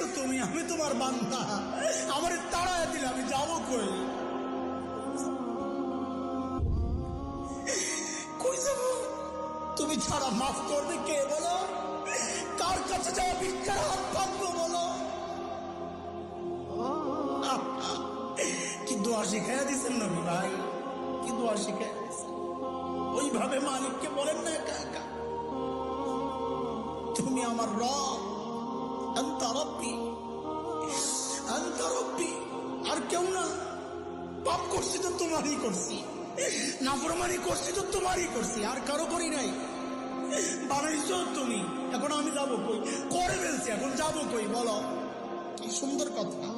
দিছো তুমি, আমি তোমার বান্দা, আমারে তাড়ায় দিলে আমি যাবো কই? কই যাবো? তুমি ছাড়া মাফ করবে কে বলো? কার কাছে যাওয়া ভিক্ষার হাত পাতবো বলো? কি দোয়া শিখাইয়া দিচ্ছেন নবী ভাই, কি দোয়া শিখাইয়া দিচ্ছেন? ওইভাবে মালিককে বলেন না একা একা, তুমি আমার রব, আনতা রব্বি, আনতা রব্বি, আর কেউ না। পাপ করছি তো তোমারই করছি, নাফরমানি করছি তো তোমারই করছি, আর কারো করি নাই। বানাইছো তুমি, এখন আমি যাবো কই? করে ফেলছি, এখন যাবো কই বলো? কি সুন্দর কথা।